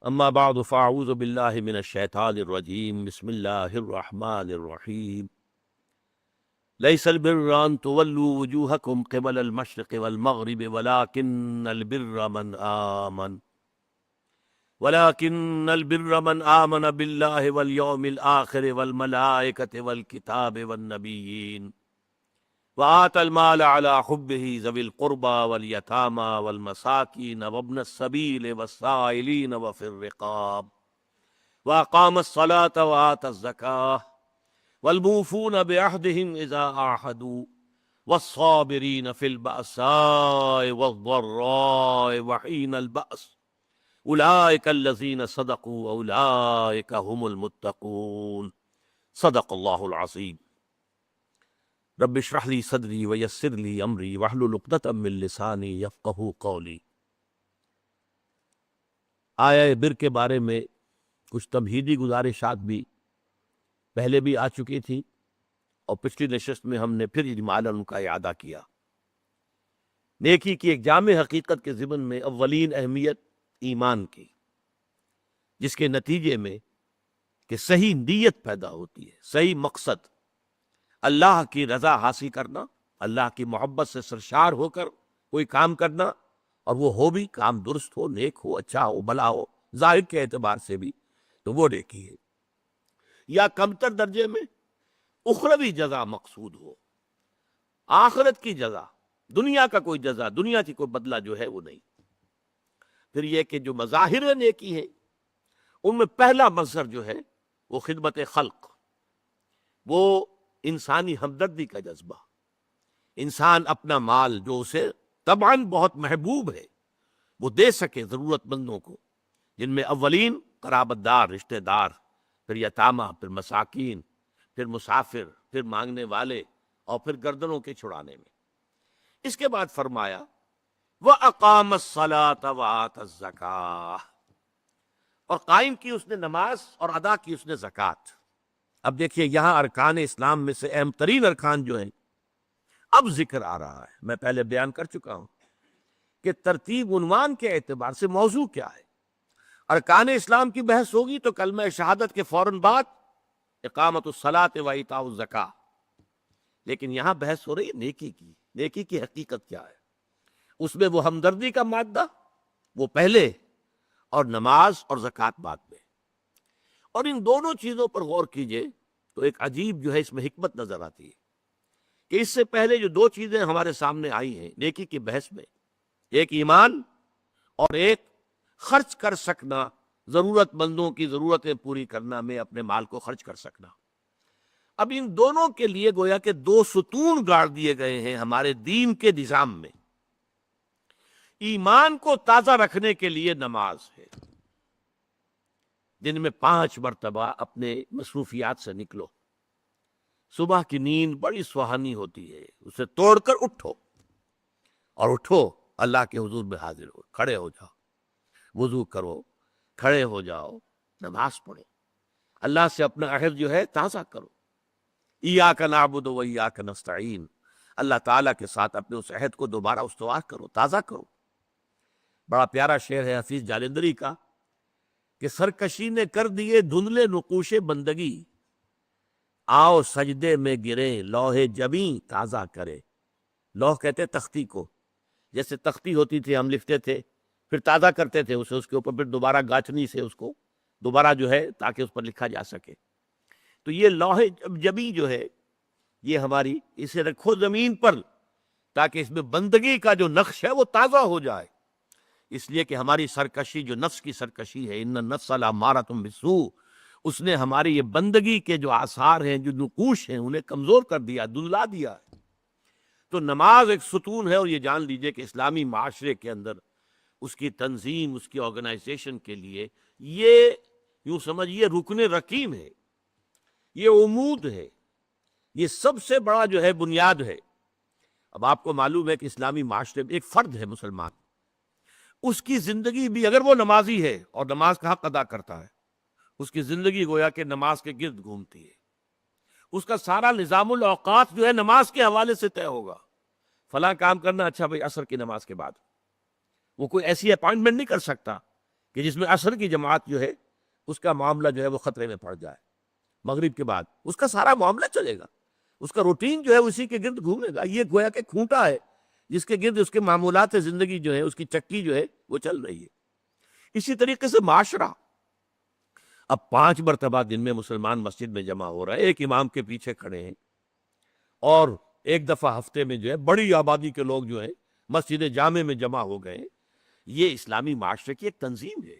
اما بعد فاعوذ باللہ من الشیطان الرجیم بسم اللہ الرحمن الرحیم لیس البر ان تولوا وجوہکم قبل المشرق والمغرب ولكن البر من آمن باللہ والیوم الآخر والملائکۃ والکتاب والنبیین وآتى المال على حبه ذوي القربى واليتامى والمساكين وابن السبيل والسائلين وفي الرقاب وأقام الصلاة وآتى الزكاة والموفون بعهدهم إذا عاهدوا والصابرين في البأساء والضراء وحين البأس أولئك الذين صدقوا وأولئك هم المتقون صدق الله العظيم رب اشرح لي صدري ويسر لي امري واحلل عقدة من لساني يفقهوا قولي۔ آیہ بر کے بارے میں کچھ تمہیدی گزارشات بھی پہلے بھی آ چکی تھی اور پچھلی نشست میں ہم نے پھر اجمالاً ان کا اعادہ کیا۔ نیکی کی ایک جامع حقیقت کے ضمن میں اولین اہمیت ایمان کی، جس کے نتیجے میں کہ صحیح نیت پیدا ہوتی ہے، صحیح مقصد اللہ کی رضا حاصل کرنا، اللہ کی محبت سے سرشار ہو کر کوئی کام کرنا، اور وہ ہو بھی کام درست ہو، نیک ہو، اچھا ہو، بھلا ہو، ظاہر کے اعتبار سے بھی، تو وہ نیکی ہے۔ یا کمتر درجے میں اخروی جزا مقصود ہو، آخرت کی جزا، دنیا کا کوئی جزا، دنیا کی کوئی بدلہ جو ہے وہ نہیں۔ پھر یہ کہ جو مظاہر نیکی ہے ان میں پہلا مظہر جو ہے وہ خدمت خلق، وہ انسانی ہمدردی کا جذبہ، انسان اپنا مال جو اسے طبعاً بہت محبوب ہے وہ دے سکے ضرورت مندوں کو، جن میں اولین قرابت دار، رشتہ دار، پھر یتامہ، پھر مساکین، پھر مسافر، پھر مانگنے والے، اور پھر گردنوں کے چھڑانے میں۔ اس کے بعد فرمایا وَأَقَامَ الصَّلَاةَ وَآتَى الزَّكَاةَ، اور قائم کی اس نے نماز اور ادا کی اس نے زکوٰۃ۔ اب دیکھیے یہاں ارکان اسلام میں سے اہم ترین ارکان جو ہیں اب ذکر آ رہا ہے۔ میں پہلے بیان کر چکا ہوں کہ ترتیب عنوان کے اعتبار سے موضوع کیا ہے۔ ارکان اسلام کی بحث ہوگی تو کلمہ شہادت کے فوراً بعد اقامت الصلاۃ و ایتاء الزکاۃ، لیکن یہاں بحث ہو رہی ہے نیکی کی۔ نیکی کی حقیقت کیا ہے؟ اس میں وہ ہمدردی کا مادہ وہ پہلے، اور نماز اور زکوٰۃ بعد میں۔ اور ان دونوں چیزوں پر غور کیجئے تو ایک عجیب جو ہے اس میں حکمت نظر آتی ہے کہ اس سے پہلے جو دو چیزیں ہمارے سامنے آئی ہیں نیکی کی بحث میں، ایک ایمان اور ایک خرچ کر سکنا، ضرورت مندوں کی ضرورتیں پوری کرنا میں اپنے مال کو خرچ کر سکنا۔ اب ان دونوں کے لیے گویا کہ دو ستون گاڑ دیے گئے ہیں ہمارے دین کے نظام میں۔ ایمان کو تازہ رکھنے کے لیے نماز ہے، دن میں 5 مرتبہ اپنے مصروفیات سے نکلو۔ صبح کی نیند بڑی سہانی ہوتی ہے، اسے توڑ کر اٹھو، اور اٹھو اللہ کے حضور میں حاضر ہو، کھڑے ہو جاؤ، وضو کرو، کھڑے ہو جاؤ، نماز پڑھو، اللہ سے اپنا عہد جو ہے تازہ کرو۔ ایاک نعبد و ایاک نستعین، اللہ تعالیٰ کے ساتھ اپنے اس عہد کو دوبارہ استوار کرو، تازہ کرو۔ بڑا پیارا شعر ہے حفیظ جالندری کا کہ سرکشی نے کر دیے دھندلے نقوش بندگی، آؤ سجدے میں گرے لوح جبیں تازہ کرے۔ لوح کہتے تختی کو، جیسے تختی ہوتی تھی ہم لکھتے تھے، پھر تازہ کرتے تھے اسے، اس کے اوپر پھر دوبارہ گاچھنی سے اس کو دوبارہ جو ہے تاکہ اس پر لکھا جا سکے۔ تو یہ لوح جبیں جو ہے یہ ہماری، اسے رکھو زمین پر تاکہ اس میں بندگی کا جو نقش ہے وہ تازہ ہو جائے۔ اس لیے کہ ہماری سرکشی جو نفس کی سرکشی ہے، ان النفس لامارۃ بالسوء، اس نے ہماری یہ بندگی کے جو آثار ہیں، جو نقوش ہیں، انہیں کمزور کر دیا، دھندلا دیا ہے۔ تو نماز ایک ستون ہے، اور یہ جان لیجئے کہ اسلامی معاشرے کے اندر اس کی تنظیم، اس کی آرگنائزیشن کے لیے یہ یوں سمجھیے رکن رکین ہے، یہ عمود ہے، یہ سب سے بڑا جو ہے بنیاد ہے۔ اب آپ کو معلوم ہے کہ اسلامی معاشرے میں ایک فرد ہے مسلمان، اس کی زندگی بھی اگر وہ نمازی ہے اور نماز کا حق ادا کرتا ہے، اس کی زندگی گویا کہ نماز کے گرد گھومتی ہے۔ اس کا سارا نظام الاوقات جو ہے نماز کے حوالے سے طے ہوگا۔ فلاں کام کرنا، اچھا بھائی عصر کی نماز کے بعد۔ وہ کوئی ایسی اپائنٹمنٹ نہیں کر سکتا کہ جس میں عصر کی جماعت جو ہے اس کا معاملہ جو ہے وہ خطرے میں پڑ جائے، مغرب کے بعد اس کا سارا معاملہ چلے گا، اس کا روٹین جو ہے اسی کے گرد گھومے گا. یہ گویا کہ کھونٹا ہے جس کے گرد اس کے معمولات زندگی جو ہے، اس کی چکی جو ہے وہ چل رہی ہے. اسی طریقے سے معاشرہ، اب 5 مرتبہ دن میں مسلمان مسجد میں جمع ہو رہا ہے، ایک امام کے پیچھے کھڑے ہیں، اور ایک دفعہ ہفتے میں جو ہے بڑی آبادی کے لوگ جو ہیں مسجد جامع میں جمع ہو گئے. یہ اسلامی معاشرے کی ایک تنظیم ہے.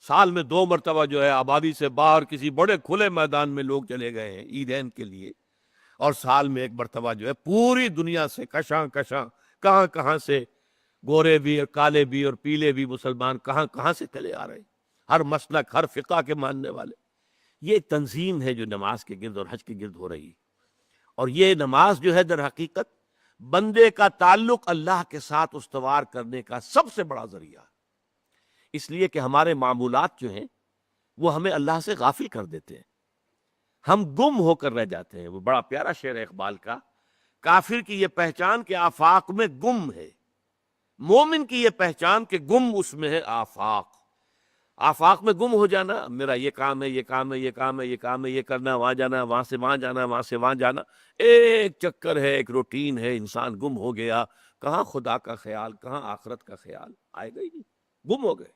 سال میں 2 مرتبہ جو ہے آبادی سے باہر کسی بڑے کھلے میدان میں لوگ چلے گئے ہیں عیدین کے لیے، اور سال میں ایک مرتبہ جو ہے پوری دنیا سے کشاں کشاں کہاں کہاں سے گورے بھی اور کالے بھی اور پیلے بھی مسلمان کہاں کہاں سے چلے آ رہے ہیں، ہر مسلک ہر فقہ کے ماننے والے. یہ ایک تنظیم ہے جو نماز کے گرد اور حج کے گرد ہو رہی ہے. اور یہ نماز جو ہے در حقیقت بندے کا تعلق اللہ کے ساتھ استوار کرنے کا سب سے بڑا ذریعہ ہے، اس لیے کہ ہمارے معمولات جو ہیں وہ ہمیں اللہ سے غافل کر دیتے ہیں، ہم گم ہو کر رہ جاتے ہیں. وہ بڑا پیارا شعر ہے اقبال کا، کافر کی یہ پہچان کہ آفاق میں گم ہے، مومن کی یہ پہچان کہ گم اس میں ہے آفاق. آفاق میں گم ہو جانا، میرا یہ کام ہے، یہ کام ہے، یہ کام ہے، یہ کام ہے، یہ کرنا، وہاں جانا، وہاں سے وہاں جانا، وہاں سے وہاں جانا، ایک چکر ہے، ایک روٹین ہے، انسان گم ہو گیا. کہاں خدا کا خیال، کہاں آخرت کا خیال، آئے گا ہی نہیں، گم ہو گئے.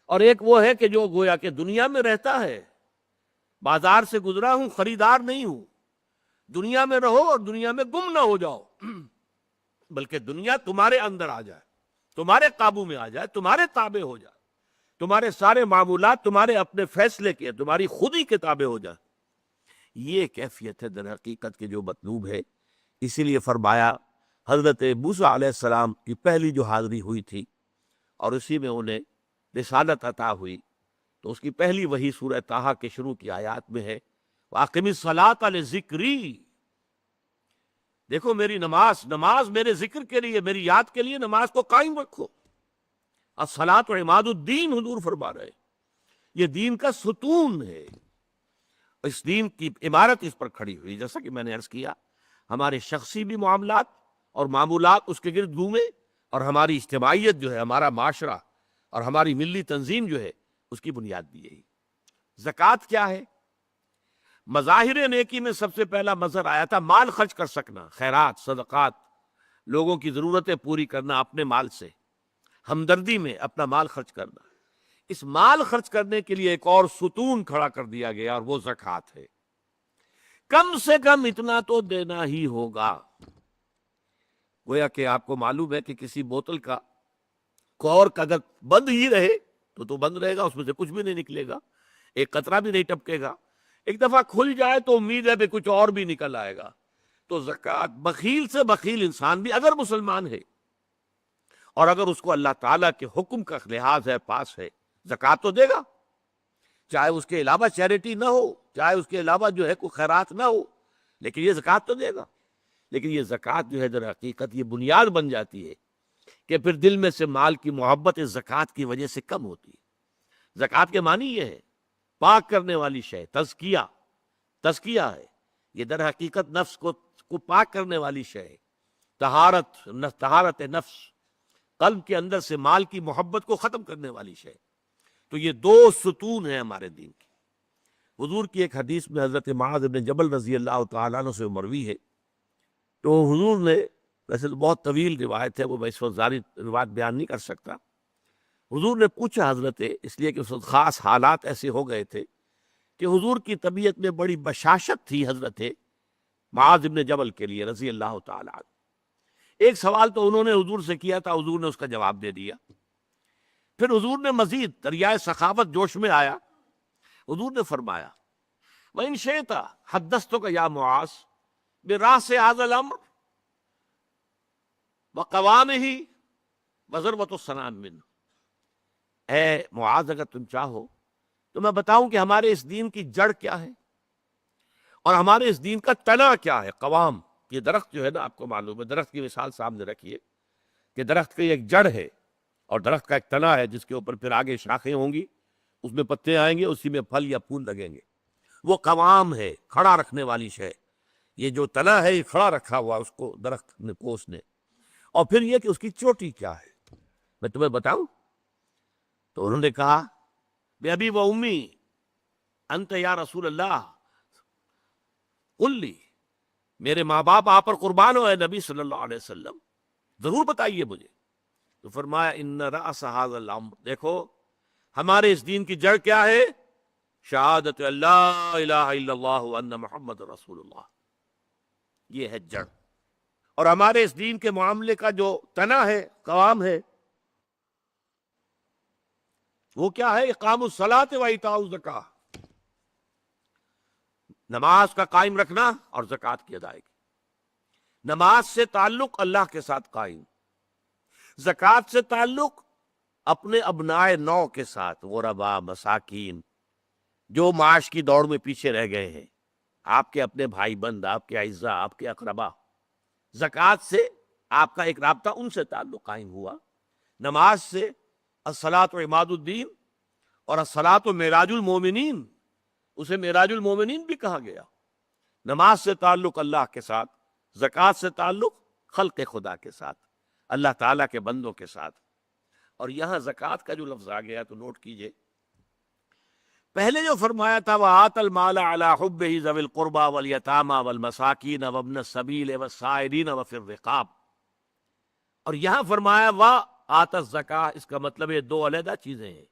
اور ایک وہ ہے کہ جو گویا کہ دنیا میں رہتا ہے، بازار سے گزرا ہوں، خریدار نہیں ہوں. دنیا میں رہو اور دنیا میں گم نہ ہو جاؤ، بلکہ دنیا تمہارے اندر آ جائے، تمہارے قابو میں آ جائے، تمہارے تابع ہو جائے، تمہارے سارے معمولات تمہارے اپنے فیصلے کے، تمہاری خودی کے تابع ہو جائے. یہ کیفیت ہے در حقیقت کے جو مطلوب ہے. اسی لیے فرمایا حضرت موسیٰ علیہ السلام کی پہلی جو حاضری ہوئی تھی اور اسی میں انہیں رسالت عطا ہوئی، تو اس کی پہلی وحی سورہ طٰہٰ کے شروع کی آیات میں ہے، وَأَقِمِ الصَّلَاةَ لِذِكْرِي. دیکھو میری نماز میرے ذکر کے لیے، میری یاد کے لیے نماز کو قائم رکھو. الصلاۃ عماد الدین، حضور فرما رہے، یہ دین کا ستون ہے. اس دین کی عمارت اس پر کھڑی ہوئی. جیسا کہ میں نے عرض کیا، ہمارے شخصی بھی معاملات اور معمولات اس کے گرد گھومے، اور ہماری اجتماعیت جو ہے، ہمارا معاشرہ اور ہماری ملی تنظیم جو ہے، اس کی بنیاد بھی یہی. زکوٰۃ کیا ہے؟ مظاہر نیکی میں سب سے پہلا مظہر آیا تھا مال خرچ کر سکنا، خیرات، صدقات، لوگوں کی ضرورتیں پوری کرنا اپنے مال سے، ہمدردی میں اپنا مال خرچ کرنا. اس مال خرچ کرنے کے لیے ایک اور ستون کھڑا کر دیا گیا، اور وہ زکوٰۃ ہے. کم سے کم اتنا تو دینا ہی ہوگا. گویا کہ آپ کو معلوم ہے کہ کسی بوتل کا کورک اگر بند ہی رہے تو بند رہے گا، اس میں سے کچھ بھی نہیں نکلے گا، ایک قطرہ بھی نہیں ٹپکے گا. ایک دفعہ کھل جائے تو امید ہے کہ کچھ اور بھی نکل آئے گا. تو زکوٰۃ، بخیل سے بخیل انسان بھی اگر مسلمان ہے اور اگر اس کو اللہ تعالیٰ کے حکم کا لحاظ ہے، پاس ہے، زکوٰۃ تو دے گا. چاہے اس کے علاوہ چیریٹی نہ ہو، چاہے اس کے علاوہ جو ہے کوئی خیرات نہ ہو، لیکن یہ زکوٰۃ تو دے گا. لیکن یہ زکوٰۃ جو ہے در حقیقت یہ بنیاد بن جاتی ہے کہ پھر دل میں سے مال کی محبت اس زکوٰۃ کی وجہ سے کم ہوتی ہے. زکوٰۃ کے معنی یہ ہے پاک کرنے والی شے، تزکیہ ہے. یہ در حقیقت نفس کو پاک کرنے والی شے ہے، طہارت نفس، قلب کے اندر سے مال کی محبت کو ختم کرنے والی شے. تو یہ 2 ستون ہیں ہمارے دین کی. حضور کی ایک حدیث میں حضرت معاذ بن جبل رضی اللہ تعالیٰ عنہ سے مروی ہے، تو حضور نے، ویسے تو بہت طویل روایت ہے، وہ میں اس وقت ساری روایت بیان نہیں کر سکتا. حضور نے پوچھا حضرت، اس لیے کہ اس وقت خاص حالات ایسے ہو گئے تھے کہ حضور کی طبیعت میں بڑی بشاشت تھی حضرت معاذ بن جبل کے لیے رضی اللہ تعالیٰ عنہ. ایک سوال تو انہوں نے حضور سے کیا تھا، حضور نے اس کا جواب دے دیا. پھر حضور نے مزید دریائے سخاوت جوش میں آیا، حضور نے فرمایا وَإِن شِئْتَ حَدَّثْتُكَ يَا مُعَاذ بِرَأْسِ هَذَا الْأَمْرِ وَقَوَامِهِ وَذَرْوَةُ السَّنَامِ مِنْهُ. اے معاذ، اگر تم چاہو تو میں بتاؤں کہ ہمارے اس دین کی جڑ کیا ہے اور ہمارے اس دین کا تنا کیا ہے. قوام، یہ درخت جو ہے نا، آپ کو معلوم ہے، درخت کی مثال سامنے رکھیے کہ درخت کی ایک جڑ ہے اور درخت کا ایک تنا ہے جس کے اوپر پھر آگے شاخیں ہوں گی، اس میں پتے آئیں گے، اسی میں پھل یا پھول لگیں گے. وہ قوام ہے، کھڑا رکھنے والی شے. یہ جو تنا ہے یہ کھڑا رکھا ہوا اس کو درخت نے، کوس نے. اور پھر یہ کہ اس کی چوٹی کیا ہے. میں تمہیں بتاؤں، تو انہوں نے کہا بے ابی و امی انت یا رسول اللہ قل لی، میرے ماں باپ آپ پر قربان ہو اے نبی صلی اللہ علیہ وسلم، ضرور بتائیے مجھے۔ تو فرمایا ان رأس ھذا الامر، دیکھو ہمارے اس دین کی جڑ کیا ہے؟ شہادت اللہ الہ الا اللہ وان محمد رسول اللہ، یہ ہے جڑ۔ اور ہمارے اس دین کے معاملے کا جو تنا ہے، قوام ہے، وہ کیا ہے؟ اقام الصلاۃ و ایتاء الزکاۃ، نماز کا قائم رکھنا اور زکوٰۃ کی ادائیگی۔ نماز سے تعلق اللہ کے ساتھ قائم، زکوٰۃ سے تعلق اپنے ابنائے نو کے ساتھ، غربا، مساکین، جو معاش کی دوڑ میں پیچھے رہ گئے ہیں، آپ کے اپنے بھائی بند، آپ کے اعزاء، آپ کے اقربا، زکوٰۃ سے آپ کا ایک رابطہ ان سے تعلق قائم ہوا۔ نماز سے الصلاۃ عماد الدین، اور الصلاۃ معراج المومنین، اسے معراج المومنین بھی کہا گیا۔ نماز سے تعلق اللہ کے ساتھ، زکوٰۃ سے تعلق خلق خدا کے ساتھ، اللہ تعالیٰ کے بندوں کے ساتھ۔ اور یہاں زکوٰۃ کا جو لفظ آ گیا تو نوٹ کیجئے، پہلے جو فرمایا تھا وَآتَ الْمَالَ عَلَىٰ حُبِّهِ ذَوِي الْقُرْبَىٰ وَالْيَتَامَىٰ وَالْمَسَاكِينَ وَابْنَ السَّبِيلِ وَالسَّائِلِينَ وَفِي الرِّقَابِ، اور یہاں فرمایا وَآتَ الزَّكَاةَ، اس کا مطلب یہ دو علیحدہ چیزیں ہیں۔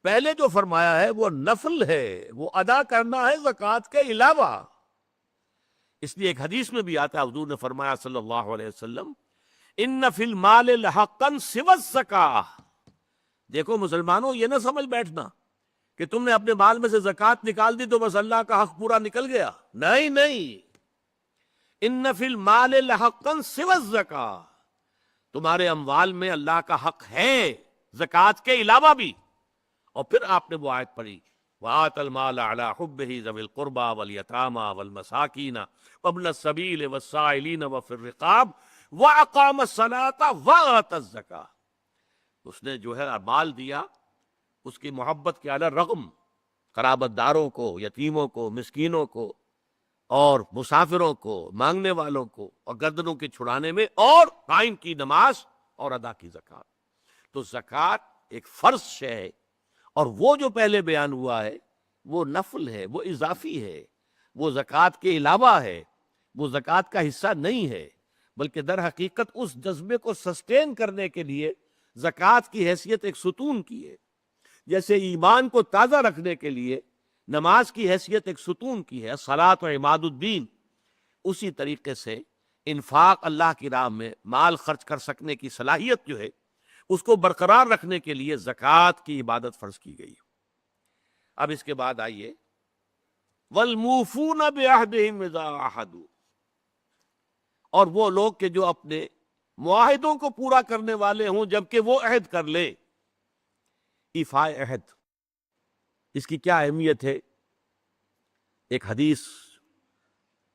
پہلے جو فرمایا ہے وہ نفل ہے، وہ ادا کرنا ہے زکوٰۃ کے علاوہ۔ اس لیے ایک حدیث میں بھی آتا ہے، حضور نے فرمایا صلی اللہ علیہ وسلم ان فی المال لحقا سوی الزکاۃ، دیکھو مسلمانوں یہ نہ سمجھ بیٹھنا کہ تم نے اپنے مال میں سے زکوٰۃ نکال دی تو بس اللہ کا حق پورا نکل گیا، نہیں نہیں، ان فی المال لحقا سوی الزکاۃ، تمہارے اموال میں اللہ کا حق ہے زکوٰۃ کے علاوہ بھی۔ اور پھر آپ نے وہ آیت پڑھی وَآتَ الْمَالَ عَلَىٰ حُبِّهِ ذَوِي الْقُرْبَىٰ وَالْيَتَامَىٰ وَالْمَسَاكِينَ وَابْنَ السَّبِيلِ وَالسَّائِلِينَ وَفِي الرِّقَابِ وَأَقَامَ الصَّلَاةَ وَآتَى الزَّكَاةَ، اس نے جو ہے مال دیا اس کی محبت کے علی رغم، قرابت داروں کو، یتیموں کو، مسکینوں کو، اور مسافروں کو، مانگنے والوں کو، اور گردنوں کے چھڑانے میں، اور قائم کی نماز اور ادا کی زکوٰۃ۔ تو زکوٰۃ ایک فرض شے ہے، اور وہ جو پہلے بیان ہوا ہے وہ نفل ہے، وہ اضافی ہے، وہ زکوٰۃ کے علاوہ ہے، وہ زکوٰۃ کا حصہ نہیں ہے، بلکہ در حقیقت اس جذبے کو سسٹین کرنے کے لیے زکوٰۃ کی حیثیت ایک ستون کی ہے، جیسے ایمان کو تازہ رکھنے کے لیے نماز کی حیثیت ایک ستون کی ہے، صلاۃ و عماد الدین، اسی طریقے سے انفاق اللہ کی راہ میں مال خرچ کر سکنے کی صلاحیت جو ہے اس کو برقرار رکھنے کے لیے زکوٰۃ کی عبادت فرض کی گئی۔ اب اس کے بعد آئیے وَالْمُوفُونَ بِعَهْدِهِمْ إِذَا عَاهَدُوا، اور وہ لوگ کہ جو اپنے معاہدوں کو پورا کرنے والے ہوں جبکہ وہ عہد کر لے۔ ایفاء عہد، اس کی کیا اہمیت ہے؟ ایک حدیث،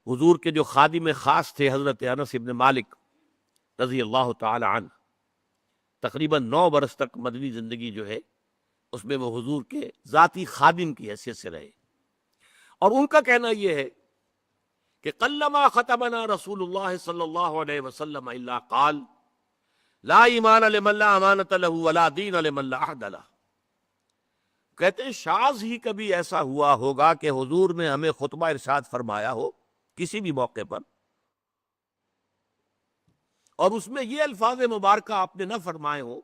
حضور کے جو خادم خاص تھے حضرت انس بن مالک رضی اللہ تعالی عنہ، تقریباً 9 برس تک مدنی زندگی جو ہے اس میں وہ حضور کے ذاتی خادم کی حیثیت سے رہے، اور ان کا کہنا یہ ہے کہ قلما خطبنا رسول اللہ صلی اللہ علیہ وسلم الا قال لا ایمان لمن لا امانۃ له ولا دین لمن لا عہد له، کہتے ہیں شاذ ہی کبھی ایسا ہوا ہوگا کہ حضور نے ہمیں خطبہ ارشاد فرمایا ہو کسی بھی موقع پر، اور اس میں یہ الفاظ مبارکہ آپ نے نہ فرمائے ہو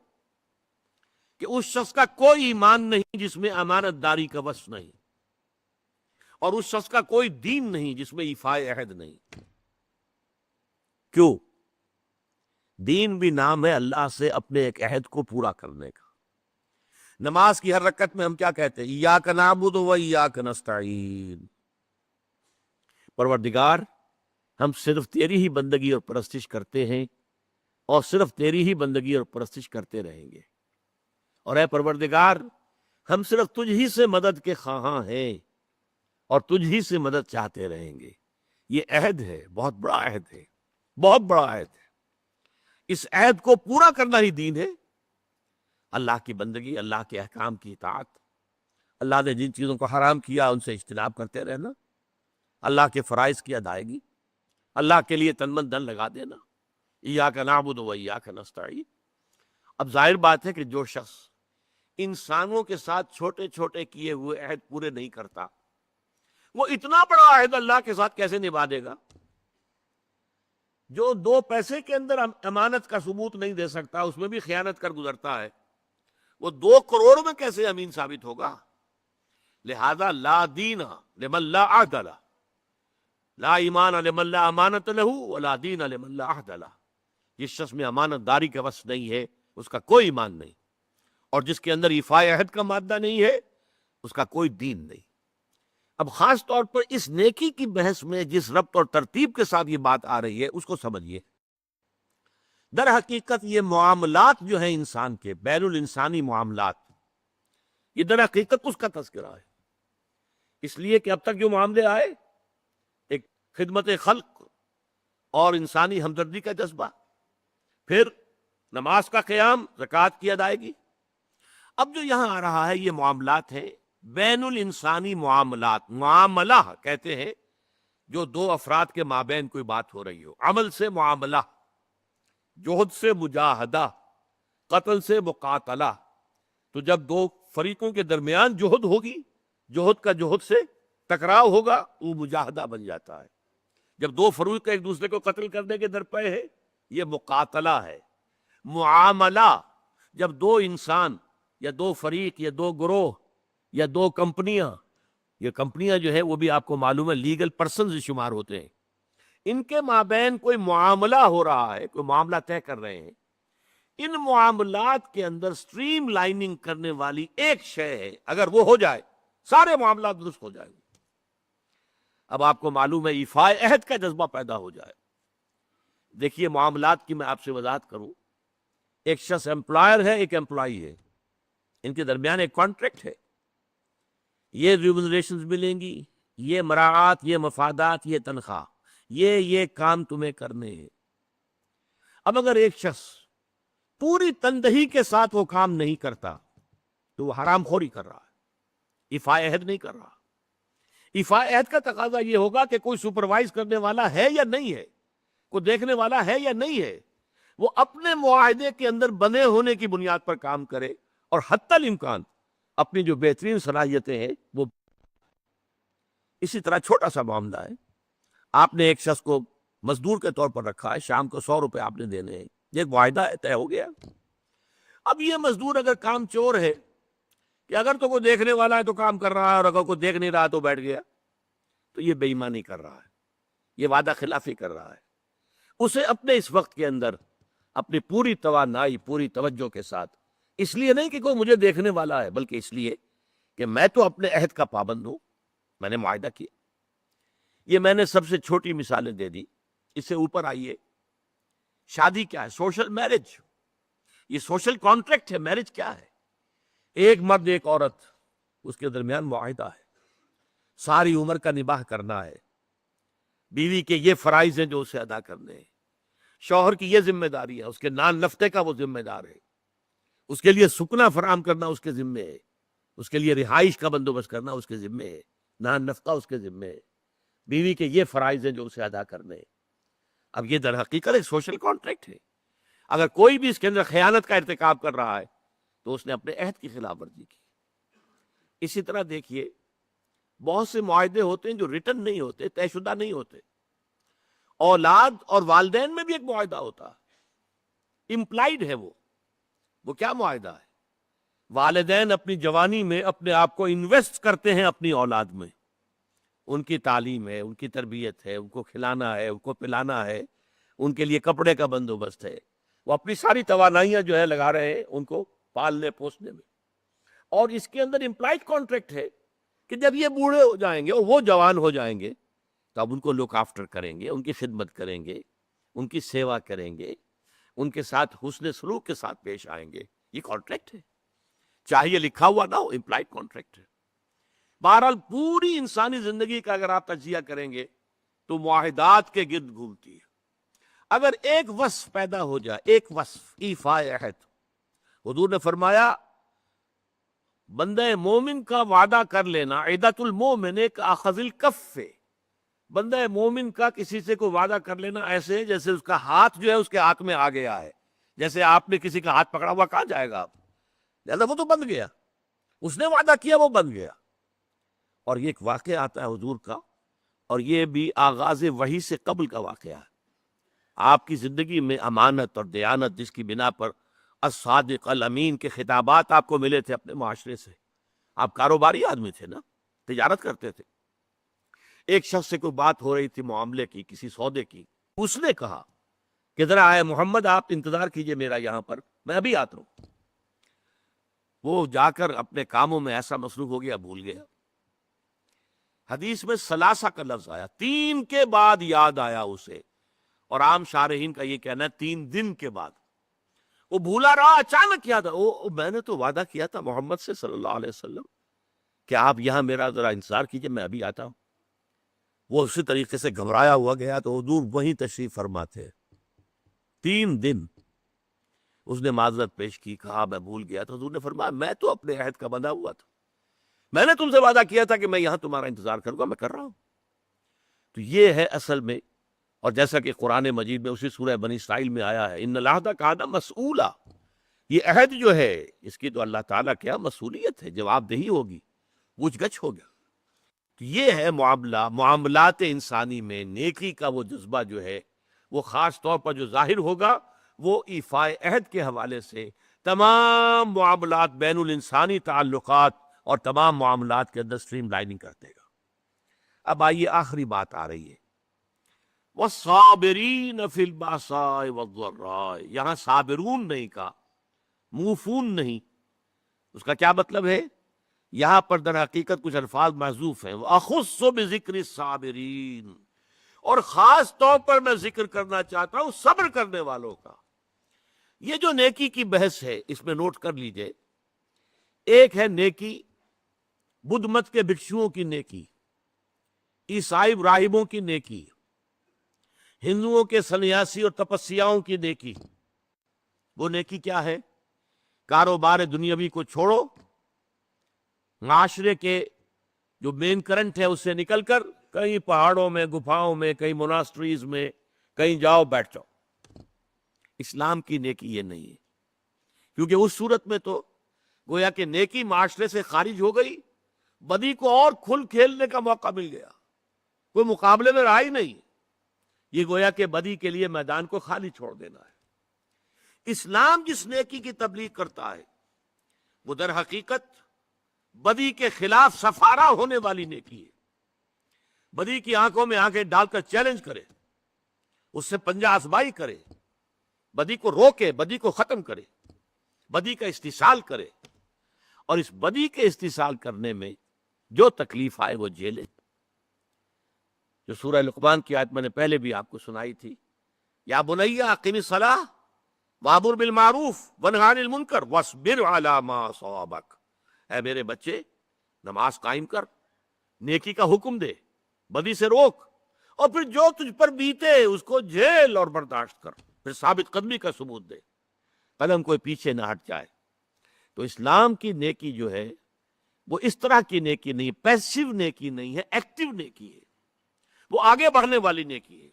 کہ اس شخص کا کوئی ایمان نہیں جس میں امانت داری کا وصف نہیں، اور اس شخص کا کوئی دین نہیں جس میں ایفاء عہد نہیں۔ کیوں؟ دین بھی نام ہے اللہ سے اپنے ایک عہد کو پورا کرنے کا۔ نماز کی ہر رکعت میں ہم کیا کہتے ہیں؟ ایاک نعبد و ایاک نستعین، پروردگار ہم صرف تیری ہی بندگی اور پرستش کرتے ہیں، اور صرف تیری ہی بندگی اور پرستش کرتے رہیں گے، اور اے پروردگار ہم صرف تجھ ہی سے مدد کے خواہاں ہیں اور تجھ ہی سے مدد چاہتے رہیں گے۔ یہ عہد ہے، بہت بڑا عہد ہے، بہت بڑا عہد ہے۔ اس عہد کو پورا کرنا ہی دین ہے، اللہ کی بندگی، اللہ کے احکام کی اطاعت، اللہ نے جن چیزوں کو حرام کیا ان سے اجتناب کرتے رہنا، اللہ کے فرائض کی ادائیگی، اللہ کے لیے تن من دھن لگا دینا، ایاک نعبد و ایاک نستعین۔ اب ظاہر بات ہے کہ جو شخص انسانوں کے ساتھ چھوٹے چھوٹے کیے ہوئے عہد پورے نہیں کرتا، وہ اتنا بڑا عہد اللہ کے ساتھ کیسے نبھا دے گا؟ جو 2 پیسے کے اندر امانت کا ثبوت نہیں دے سکتا، اس میں بھی خیانت کر گزرتا ہے، وہ 2 کروڑ میں کیسے امین ثابت ہوگا؟ لہذا لا دین لمن لا عہد لہ، لا ایمان لمن لا امانت لہ ولا دین لمن لا عہد لہ۔ جس شخص میں امانت داری کا وصف نہیں ہے اس کا کوئی ایمان نہیں، اور جس کے اندر ایفاء عہد کا مادہ نہیں ہے اس کا کوئی دین نہیں۔ اب خاص طور پر اس نیکی کی بحث میں جس ربط اور ترتیب کے ساتھ یہ بات آ رہی ہے اس کو سمجھیے۔ در حقیقت یہ معاملات جو ہیں انسان کے، بین الانسانی معاملات، یہ در حقیقت اس کا تذکرہ ہے، اس لیے کہ اب تک جو معاملے آئے، ایک خدمت خلق اور انسانی ہمدردی کا جذبہ، پھر نماز کا قیام، زکوٰۃ کی ادائیگی، اب جو یہاں آ رہا ہے یہ معاملات ہیں بین الانسانی معاملات۔ معاملہ کہتے ہیں جو 2 افراد کے مابین کوئی بات ہو رہی ہو، عمل سے معاملہ، جوہد سے مجاہدہ، قتل سے مقاتلہ۔ تو جب 2 فریقوں کے درمیان جوہد ہوگی، جوہد کا جوہد سے ٹکراؤ ہوگا، وہ مجاہدہ بن جاتا ہے۔ جب 2 فریق ایک دوسرے کو قتل کرنے کے درپے ہے، یہ مقاتلہ ہے۔ معاملہ جب 2 انسان یا 2 فریق یا 2 گروہ یا 2 کمپنیاں، یہ کمپنیاں جو ہے وہ بھی آپ کو معلوم ہے لیگل پرسنز شمار ہوتے ہیں، ان کے مابین کوئی معاملہ ہو رہا ہے، کوئی معاملہ طے کر رہے ہیں، ان معاملات کے اندر سٹریم لائننگ کرنے والی ایک شے ہے، اگر وہ ہو جائے سارے معاملات درست ہو جائیں گے۔ اب آپ کو معلوم ہے ایفاء عہد کا جذبہ پیدا ہو جائے۔ دیکھیے معاملات کی میں آپ سے وضاحت کروں، ایک شخص امپلائر ہے، ایک امپلائی ہے، ان کے درمیان ایک کانٹریکٹ ہے، یہ ریمونریشنز ملیں گی، یہ مراعات، یہ مفادات، یہ تنخواہ، یہ کام تمہیں کرنے ہیں۔ اب اگر ایک شخص پوری تندہی کے ساتھ وہ کام نہیں کرتا تو وہ حرام خوری کر رہا ہے، ایفاء عہد نہیں کر رہا۔ ایفاء عہد کا تقاضا یہ ہوگا کہ کوئی سپروائز کرنے والا ہے یا نہیں ہے، کوئی دیکھنے والا ہے یا نہیں ہے، وہ اپنے معاہدے کے اندر بنے ہونے کی بنیاد پر کام کرے، اور حتی الامکان اپنی جو بہترین صلاحیتیں ہیں وہ۔ اسی طرح چھوٹا سا معاملہ ہے، آپ نے ایک شخص کو مزدور کے طور پر رکھا ہے، شام کو 100 روپے آپ نے دینے ہیں، یہ ایک معاہدہ طے ہو گیا۔ اب یہ مزدور اگر کام چور ہے کہ اگر تو کوئی دیکھنے والا ہے تو کام کر رہا ہے، اور اگر کوئی دیکھ نہیں رہا تو بیٹھ گیا، تو یہ بے ایمانی کر رہا ہے، یہ وعدہ خلافی کر رہا ہے۔ اسے اپنے اس وقت کے اندر اپنی پوری توانائی، پوری توجہ کے ساتھ، اس لیے نہیں کہ کوئی مجھے دیکھنے والا ہے، بلکہ اس لیے کہ میں تو اپنے عہد کا پابند ہوں، میں نے معاہدہ کیا۔ یہ میں نے سب سے چھوٹی مثالیں دے دی، اس سے اوپر آئیے۔ شادی کیا ہے؟ سوشل میرج، یہ سوشل کانٹریکٹ ہے۔ میرج کیا ہے؟ ایک مرد ایک عورت، اس کے درمیان معاہدہ ہے، ساری عمر کا نباہ کرنا ہے، بیوی کے یہ فرائض ہیں جو اسے ادا کرنے ہیں، شوہر کی یہ ذمہ داری ہے، اس کے نان نفتے کا وہ ذمہ دار ہے، اس کے لیے سکنا فراہم کرنا اس کے ذمے ہے، اس کے لیے رہائش کا بندوبست کرنا اس کے ذمے ہے، نان نفقہ اس کے ذمے ہے، بیوی کے یہ فرائض ہیں جو اسے ادا کرنے ہیں۔ اب یہ در حقیقت ایک سوشل کانٹریکٹ ہے۔ اگر کوئی بھی اس کے اندر خیانت کا ارتکاب کر رہا ہے تو اس نے اپنے عہد کی خلاف ورزی کی۔ اسی طرح دیکھیے بہت سے معاہدے ہوتے ہیں جو ریٹن نہیں ہوتے، طے شدہ نہیں ہوتے۔ اولاد اور والدین میں بھی ایک معاہدہ ہوتا ہے، امپلائڈ ہے وہ کیا معاہدہ ہے؟ والدین اپنی جوانی میں اپنے آپ کو انویسٹ کرتے ہیں اپنی اولاد میں، ان کی تعلیم ہے، ان کی تربیت ہے، ان کو کھلانا ہے، ان کو پلانا ہے، ان کے لیے کپڑے کا بندوبست ہے، وہ اپنی ساری توانائیاں جو ہے لگا رہے ہیں ان کو پالنے پوسنے میں۔ اور اس کے اندر امپلائڈ کانٹریکٹ ہے کہ جب یہ بوڑھے ہو جائیں گے اور وہ جوان ہو جائیں گے تو اب ان کو لک آفٹر کریں گے، ان کی خدمت کریں گے، ان کی سیوا کریں گے، ان کے ساتھ حسن سلوک کے ساتھ پیش آئیں گے۔ یہ کانٹریکٹ ہے، چاہے یہ لکھا ہوا نہ ہو، امپلائڈ کانٹریکٹ ہے۔ بہرحال پوری انسانی زندگی کا اگر آپ تجزیہ کریں گے تو معاہدات کے گرد گھومتی ہے۔ اگر ایک وصف پیدا ہو جائے، ایک وصف ایفاء عہد، حضور نے فرمایا بندہ مومن کا وعدہ کر لینا عدت المومن کاخذ الکف، بندہ مومن کا کسی سے کوئی وعدہ کر لینا ایسے جیسے اس کا ہاتھ جو ہے اس کے ہاتھ میں آ گیا ہے، جیسے آپ نے کسی کا ہاتھ پکڑا ہوا، کہاں جائے گا آپ، لہذا وہ تو بند گیا۔ اس نے وعدہ کیا وہ بن گیا. اور یہ ایک واقعہ آتا ہے حضور کا، اور یہ بھی آغاز وحی سے قبل کا واقعہ ہے. آپ کی زندگی میں امانت اور دیانت جس کی بنا پر الصادق الامین کے خطابات آپ کو ملے تھے اپنے معاشرے سے. آپ کاروباری آدمی تھے نا، تجارت کرتے تھے. ایک شخص سے کوئی بات ہو رہی تھی معاملے کی، کسی سودے کی. اس نے کہا کہ ذرا آئے محمد آپ انتظار کیجئے میرا یہاں پر، میں ابھی آتا ہوں. وہ جا کر اپنے کاموں میں ایسا مصروف ہو گیا، بھول گیا. حدیث میں ثلاثہ کا لفظ آیا، 3 کے بعد یاد آیا اسے، اور عام شارحین کا یہ کہنا ہے 3 دن کے بعد. وہ بھولا رہا، اچانک یاد آیا، میں نے تو وعدہ کیا تھا محمد سے صلی اللہ علیہ وسلم کہ آپ یہاں میرا ذرا انتظار کیجئے، میں ابھی آتا ہوں. وہ اسی طریقے سے گھبرایا ہوا گیا تو حضور وہیں تشریف فرما تھے. 3 دن اس نے معذرت پیش کی، کہا میں بھول گیا. تو حضور نے فرمایا میں تو اپنے عہد کا بندہ ہوا تھا، میں نے تم سے وعدہ کیا تھا کہ میں یہاں تمہارا انتظار کروں گا، میں کر رہا ہوں. تو یہ ہے اصل میں. اور جیسا کہ قرآن مجید میں اسی سورہ بنی اسرائیل میں آیا ہے، ان العہد کان مسئولا، یہ عہد جو ہے اس کی تو اللہ تعالیٰ کیا مسئولیت ہے، جواب دہی ہوگی، پوچھ گچھ ہوگا. تو یہ ہے معاملات انسانی میں نیکی کا وہ جذبہ جو ہے وہ خاص طور پر جو ظاہر ہوگا وہ ایفاء عہد کے حوالے سے تمام معاملات، بین الانسانی تعلقات اور تمام معاملات کے اندر سٹریم لائننگ کر دے گا. اب آئیے آخری بات آ رہی ہے، وَالصَّابِرِينَ فِي الْبَأْسَاءِ وَالضَّرَّاءِ. یہاں صابرون نہیں کہا، موفون نہیں. اس کا کیا مطلب ہے؟ یہاں پر در حقیقت کچھ الفاظ محذوف ہیں. وَأَخُصُّ بِذِكْرِ الصَّابِرِينَ، اور خاص طور پر میں ذکر کرنا چاہتا ہوں صبر کرنے والوں کا. یہ جو نیکی کی بحث ہے اس میں نوٹ کر لیجئے. ایک ہے نیکی بدھ مت کے بھکشوؤں کی نیکی، عیسائی راہبوں کی نیکی، ہندوؤں کے سنیاسی اور تپسیاؤں کی نیکی. وہ نیکی کیا ہے؟ کاروبار دنیاوی کو چھوڑو، معاشرے کے جو مین کرنٹ ہے اس سے نکل کر کہیں پہاڑوں میں، گفاؤں میں، کہیں موناسٹریز میں کہیں جاؤ، بیٹھ جاؤ. اسلام کی نیکی یہ نہیں ہے، کیونکہ اس صورت میں تو گویا کہ نیکی معاشرے سے خارج ہو گئی، بدی کو اور کھل کھیلنے کا موقع مل گیا، کوئی مقابلے میں رہا ہی نہیں. یہ گویا کہ بدی کے لیے میدان کو خالی چھوڑ دینا ہے. اسلام جس نیکی کی تبلیغ کرتا ہے وہ در حقیقت بدی کے خلاف سفارہ ہونے والی نیکی ہے. بدی کی آنکھوں میں آنکھیں ڈال کر چیلنج کرے، اس سے پنجہ آزمائی کرے، بدی کو روکے، بدی کو ختم کرے، بدی کا استحصال کرے، اور اس بدی کے استحصال کرنے میں جو تکلیف آئے وہ جھیلے. جو سورہ لقمان کی آیت میں نے پہلے بھی آپ کو سنائی تھی، یا بنی اقم الصلاۃ وامر بالمعروف وانہی عن المنکر واصبر علی ما اصابک. اے میرے بچے، نماز قائم کر، نیکی کا حکم دے، بدی سے روک، اور پھر جو تجھ پر بیتے اس کو جھیل اور برداشت کر. پھر ثابت قدمی کا ثبوت دے، قدم کوئی پیچھے نہ ہٹ جائے. تو اسلام کی نیکی جو ہے وہ اس طرح کی نیکی نہیں، پیسیو نیکی نہیں ہے، ایکٹیو نیکی ہے. وہ آگے بڑھنے والی نیکی ہے.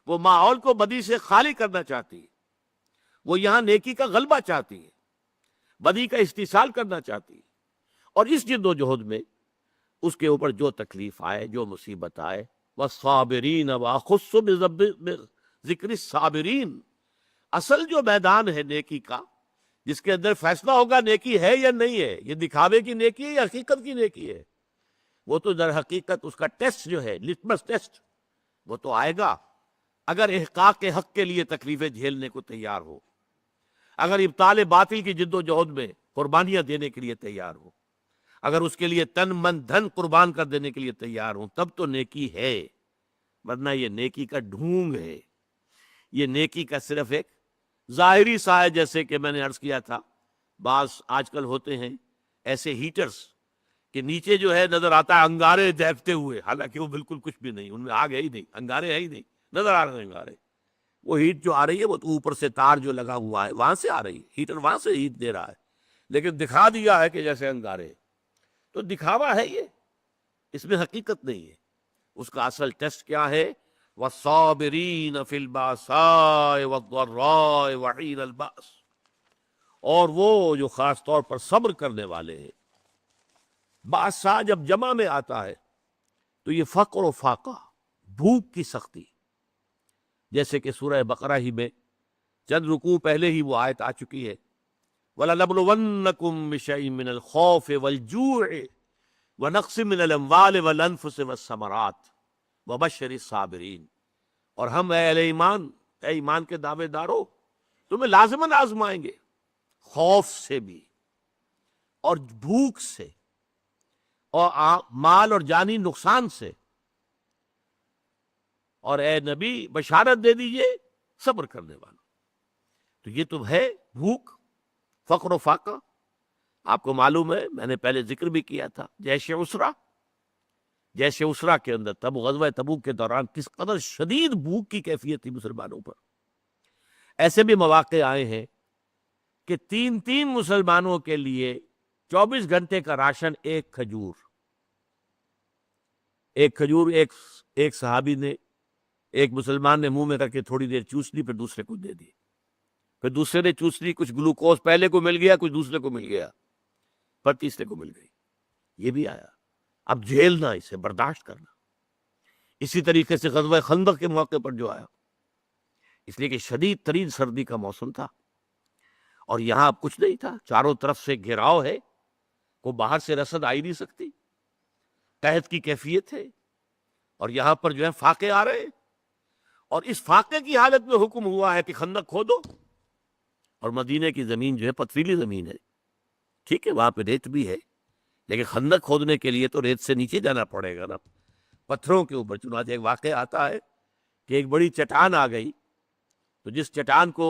وہ ماحول کو بدی سے خالی کرنا چاہتی ہے. وہ یہاں نیکی کا غلبہ چاہتی ہے، بدی کا استحصال کرنا چاہتی ہے. اور اس جد و جہد میں اس کے اوپر جو تکلیف آئے، جو مصیبت آئے، وَالصَّابِرِينَ وَأَخُصُّ بِذِكْرِ الصَّابِرِينَ. اصل جو میدان ہے نیکی کا، جس کے اندر فیصلہ ہوگا نیکی ہے یا نہیں ہے، یہ دکھاوے کی نیکی ہے یا حقیقت کی نیکی ہے، وہ تو در حقیقت اس کا ٹیسٹ جو ہے، لٹمس ٹیسٹ، وہ تو آئے گا اگر احقاق حق کے لیے تکلیفیں جھیلنے کو تیار ہو، اگر ابطال باطل کی جد و جہد میں قربانیاں دینے کے لیے تیار ہو، اگر اس کے لیے تن من دھن قربان کر دینے کے لیے تیار ہوں، تب تو نیکی ہے. ورنہ یہ نیکی کا ڈھونگ ہے، یہ نیکی کا صرف ایک ظاہری سا ہے. جیسے کہ میں نے عرض کیا تھا، بعض آج کل ہوتے ہیں ایسے ہیٹرز کہ نیچے جو ہے نظر آتا ہے انگارے دیکھتے ہوئے، حالانکہ وہ بالکل کچھ بھی نہیں، ان میں آگ ہے ہی نہیں، انگارے ہے ہی نہیں، نظر آ رہے ہیں انگارے. وہ ہیٹ جو آ رہی ہے وہ تو اوپر سے تار جو لگا ہوا ہے وہاں سے آ رہی ہے، ہیٹر وہاں سے ہیٹ دے رہا ہے، لیکن دکھا دیا ہے کہ جیسے انگارے. تو دکھاوا ہے یہ، اس میں حقیقت نہیں ہے. اس کا اصل ٹیسٹ کیا ہے؟ وَالصَّابِرِينَ فِي الْبَأْسَاءِ وَالضَّرَّاءِ وَحِينَ الْبَأْسِ. اور وہ جو خاص طور پر صبر کرنے والے ہیں باسا جب جمع میں آتا ہے تو یہ فقر و فاقہ، بھوک کی سختی، جیسے کہ سورہ بقرہ ہی میں چند رکوع پہلے ہی وہ آیت آ چکی ہے، وَلَنَبْلُوَنَّكُمْ بِشَيْءٍ مِّنَ الْخَوْفِ وَالْجُوعِ وَنَقْصٍ مِّنَ الْأَمْوَالِ وَالْأَنفُسِ وَالثَّمَرَاتِ وَبَشِّرِ الصَّابِرِينَ۔ اور ہم اے اہل ایمان، اے ایمان کے دعوے دارو، تمہیں لازماً آزمائیں گے، خوف سے بھی اور بھوک سے اور مال اور جانی نقصان سے، اور اے نبی بشارت دے دیجئے صبر کرنے والوں۔ تو یہ تو ہے بھوک، فقر و فاقہ۔ آپ کو معلوم ہے، میں نے پہلے ذکر بھی کیا تھا، جیش اسرا کے اندر تب غزوہ تبوک کے دوران کس قدر شدید بھوک کی کیفیت تھی مسلمانوں پر۔ ایسے بھی مواقع آئے ہیں کہ تین مسلمانوں کے لیے 24 گھنٹے کا راشن ایک کھجور ایک صحابی نے، ایک مسلمان نے منہ میں کر کے تھوڑی دیر چوس لی، پھر دوسرے کو دے دی، پھر دوسرے نے چوس لی، کچھ گلوکوز پہلے کو مل گیا، کچھ دوسرے کو مل گیا، پر تیسرے کو مل گئی۔ یہ بھی آیا۔ اب جھیلنا، اسے برداشت کرنا۔ اسی طریقے سے غزوہ خندق کے موقع پر جو آیا، اس لیے کہ شدید ترین سردی کا موسم تھا، اور یہاں اب کچھ نہیں تھا، چاروں طرف سے گھیراؤ ہے، کوئی باہر سے رسد آئی نہیں سکتی، قحط کی کیفیت ہے، اور یہاں پر جو ہے فاقے آ رہے ہیں، اور اس فاقے کی حالت میں حکم ہوا ہے کہ خندق کھودو، اور مدینے کی زمین جو ہے پتھریلی زمین ہے، ٹھیک ہے وہاں پہ ریت بھی ہے، لیکن خندق کھودنے کے لیے تو ریت سے نیچے جانا پڑے گا نا، پتھروں کے اوپر۔ چنانچہ ایک واقعہ آتا ہے کہ ایک بڑی چٹان آ گئی، تو جس چٹان کو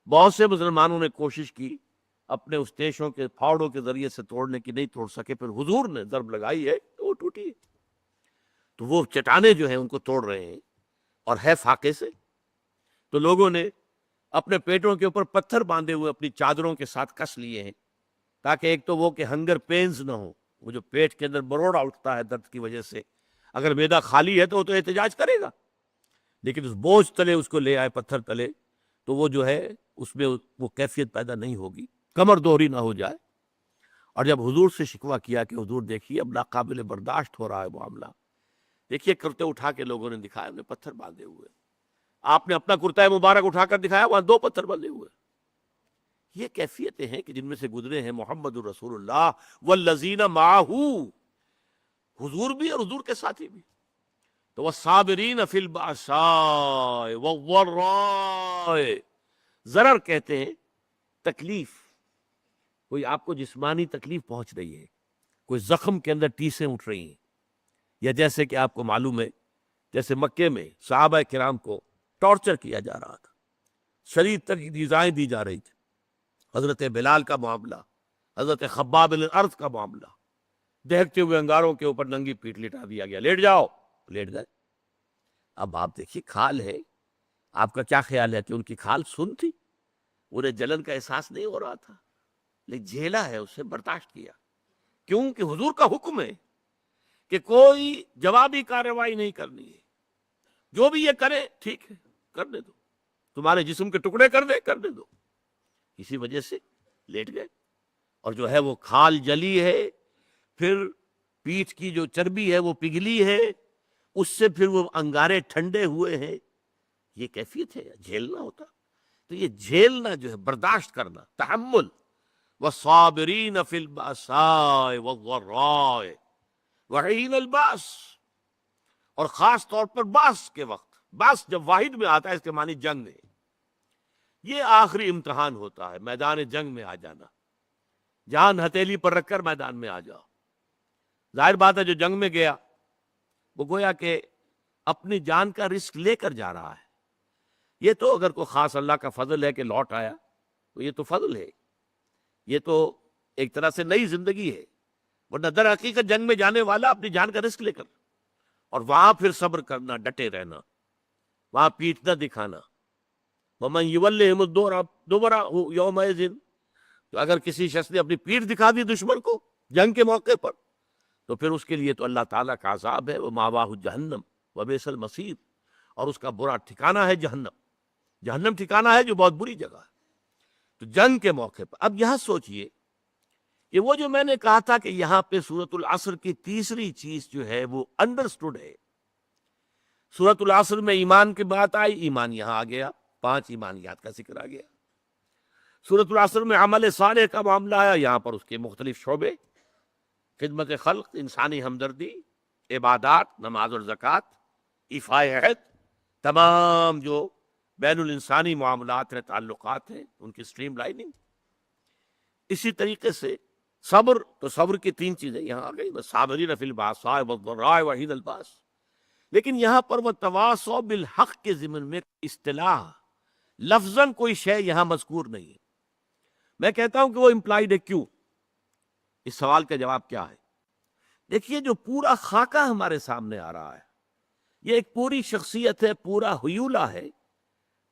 بہت سے مسلمانوں نے کوشش کی اپنے اس تیشوں کے پھاوڑوں کے ذریعے سے توڑنے کی، نہیں توڑ سکے، پھر حضور نے ضرب لگائی ہے تو وہ ٹوٹی ہے۔ تو وہ چٹانیں جو ہیں ان کو توڑ رہے ہیں، اور ہے فاقے سے، تو لوگوں نے اپنے پیٹوں کے اوپر پتھر باندھے ہوئے اپنی چادروں کے ساتھ کس لیے ہیں، تاکہ ایک تو وہ کہ ہنگر پینز نہ ہو، وہ جو پیٹ کے اندر بروڑا اٹھتا ہے درد کی وجہ سے، اگر معدہ خالی ہے تو وہ تو احتجاج کرے گا، لیکن اس بوجھ تلے اس کو لے آئے، پتھر تلے، تو وہ جو ہے اس میں وہ کیفیت پیدا نہیں ہوگی، کمر دوہری نہ ہو جائے۔ اور جب حضور سے شکوہ کیا کہ حضور دیکھیے اب ناقابل برداشت ہو رہا ہے معاملہ، دیکھیے کرتے اٹھا کے لوگوں نے دکھایا، انہیں پتھر باندھے ہوئے، آپ نے اپنا کرتا مبارک اٹھا کر دکھایا، وہاں 2 پتھر بندھے ہوئے۔ یہ کیفیتیں ہیں کہ جن میں سے گزرے ہیں محمد الرسول اللہ والذین معہ، حضور بھی اور حضور کے ساتھی بھی۔ تو والصابرین فی البأساء والضراء، ضرر کہتے ہیں تکلیف، کوئی آپ کو جسمانی تکلیف پہنچ رہی ہے، کوئی زخم کے اندر ٹیسیں اٹھ رہی ہیں، یا جیسے کہ آپ کو معلوم ہے جیسے مکے میں صحابہ کرام کو ٹارچر کیا جا رہا تھا، شدید ترین ایذائیں دی جا رہی تھی، حضرت بلال کا معاملہ، حضرت خباب بن الارض کا معاملہ، دہکتے ہوئے انگاروں کے اوپر ننگی پیٹھ لٹا دیا گیا، لیٹ جاؤ، لیٹ گئے۔ اب آپ دیکھیے کھال ہے، آپ کا کیا خیال ہے کہ ان کی کھال سن تھی؟ انہیں جلن کا احساس نہیں ہو رہا تھا، لیکن جھیلا ہے، اسے برداشت کیا، کیوں کہ حضور کا حکم ہے کہ کوئی جوابی کارروائی نہیں کرنی ہے، جو بھی یہ کرے ٹھیک ہے کرنے دو، تمہارے جسم کے ٹکڑے کرنے دو۔ اسی وجہ سے لیٹ گئے، اور جو ہے وہ کھال جلی ہے، پھر پیٹھ کی جو چربی ہے وہ پگھلی ہے، اس سے پھر وہ انگارے ٹھنڈے ہوئے ہیں، یہ کیفیت ہے، جھیلنا ہوتا۔ تو یہ جھیلنا جو ہے برداشت کرنا، تحمل، والصابرین فی البأساء والضراء وحین الباس، اور خاص طور پر باس کے وقت، باس جب واحد میں آتا ہے اس کے معنی جنگ ہے، یہ آخری امتحان ہوتا ہے، میدان جنگ میں آ جانا، جان ہتھیلی پر رکھ کر میدان میں آ جاؤ۔ ظاہر بات ہے جو جنگ میں گیا وہ گویا کہ اپنی جان کا رسک لے کر جا رہا ہے، یہ تو اگر کوئی خاص اللہ کا فضل ہے کہ لوٹ آیا تو یہ تو فضل ہے، یہ تو ایک طرح سے نئی زندگی ہے، ورنہ در حقیقت جنگ میں جانے والا اپنی جان کا رسک لے کر، اور وہاں پھر صبر کرنا، ڈٹے رہنا، وہاں پیٹھ نہ دکھانا۔ وَمَنْ يُوَلِّهِمُ الدُّبُرَ يَوْمَئِذٍ، تو اگر کسی شخص نے اپنی پیٹھ دکھا دی دشمن کو جنگ کے موقع پر، تو پھر اس کے لیے تو اللہ تعالیٰ کا عذاب ہے، وَمَأْوَاهُ جَهَنَّمُ وَبِئْسَ الْمَصِيرُ، اور اس کا برا ٹھکانہ ہے جہنم، جہنم ٹھکانہ ہے جو بہت بری جگہ ہے۔ تو جنگ کے موقع پر اب یہاں سوچئے کہ وہ جو میں نے کہا تھا کہ یہاں پہ سورۃ العصر کی تیسری چیز جو ہے وہ انڈرسٹوڈ ہے. سورۃ العصر میں ایمان کی بات آئی، ایمان یہاں آ گیا، 5 ایمانیات کا ذکر آ گیا. سورۃ العصر میں عمل صالح کا معاملہ آیا، یہاں پر اس کے مختلف شعبے، خدمت خلق، انسانی ہمدردی، عبادات، نماز اور زکوٰۃ، ایفاء عہد، تمام جو بین الانسانی معاملات ہیں، تعلقات ہیں، ان کی سٹریم لائننگ. اسی طریقے سے صبر، تو صبر کی 3 چیزیں یہاں آ گئی، صابرین فی الباساء والضراء وحین الباس. لیکن یہاں پر وہ تواصوا بالحق کے ضمن میں اصطلاح لفظاً کوئی شے یہاں مذکور نہیں ہے. میں کہتا ہوں کہ وہ امپلائیڈ ہے. کیوں؟ اس سوال کا جواب کیا ہے؟ دیکھیے، جو پورا خاکہ ہمارے سامنے آ رہا ہے، یہ ایک پوری شخصیت ہے، پورا حیولہ ہے،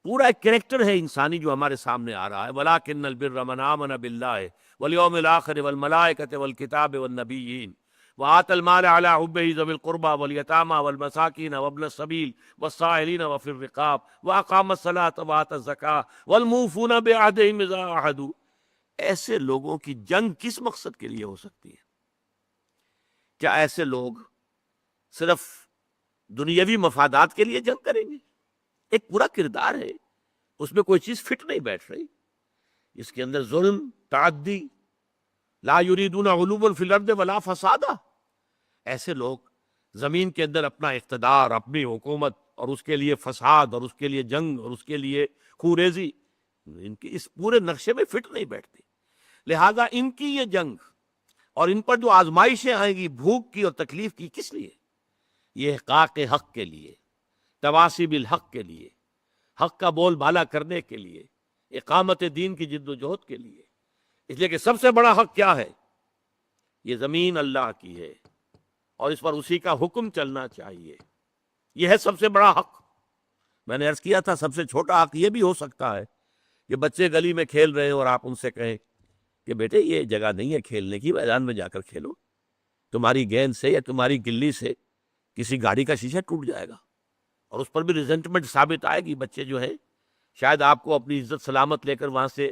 پورا ایک کریکٹر ہے انسانی جو ہمارے سامنے آ رہا ہے. وَلَٰكِنَّ الْبِرَّ مَنْ آمَنَ بِاللَّهِ وَالْيَوْمِ الْآخِرِ وَالْمَلَائِكَةِ وَالْكِتَابِ وَالنَّبِيِّينَ وَآتَى الْمَالَ عَلَىٰ حُبِّهِ ذَوِي الْقُرْبَىٰ وَالْيَتَامَىٰ وَالْمَسَاكِينَ وَابْنَ السَّبِيلِ وَالسَّائِلِينَ وَفِي الرِّقَابِ وَأَقَامَ الصَّلَاةَ وَآتَى الزَّكَاةَ وَالْمُوفُونَ بِعَهْدِهِمْ إِذَا عَاهَدُوا. ایسے لوگوں کی جنگ کس مقصد کے لیے ہو سکتی ہے؟ کیا ایسے لوگ صرف دنیاوی مفادات کے لیے جنگ کریں گے؟ ایک پورا کردار ہے، اس میں کوئی چیز فٹ نہیں بیٹھ رہی، اس کے اندر ظلم، تعدی، لا یریدون علوا فی الارض ولا فسادا. ایسے لوگ زمین کے اندر اپنا اقتدار، اپنی حکومت، اور اس کے لیے فساد، اور اس کے لیے جنگ، اور اس کے لیے خوریزی، ان کی اس پورے نقشے میں فٹ نہیں بیٹھتی. لہذا ان کی یہ جنگ اور ان پر جو آزمائشیں آئیں گی بھوک کی اور تکلیف کی، کس لیے؟ یہ احقاق حق کے لیے، تواصی بالحق کے لیے، حق کا بول بالا کرنے کے لیے، اقامت دین کی جد و جہد کے لیے. اس لیے کہ سب سے بڑا حق کیا ہے؟ یہ زمین اللہ کی ہے اور اس پر اسی کا حکم چلنا چاہیے. یہ ہے سب سے بڑا حق. میں نے عرض کیا تھا سب سے چھوٹا حق یہ بھی ہو سکتا ہے کہ بچے گلی میں کھیل رہے ہیں اور آپ ان سے کہیں کہ بیٹے یہ جگہ نہیں ہے کھیلنے کی، میدان میں جا کر کھیلو. تمہاری گیند سے یا تمہاری گلی سے کسی گاڑی کا شیشہ ٹوٹ جائے گا اور اس پر بھی ریزنٹمنٹ ثابت آئے گی. بچے جو ہے شاید آپ کو اپنی عزت سلامت لے کر وہاں سے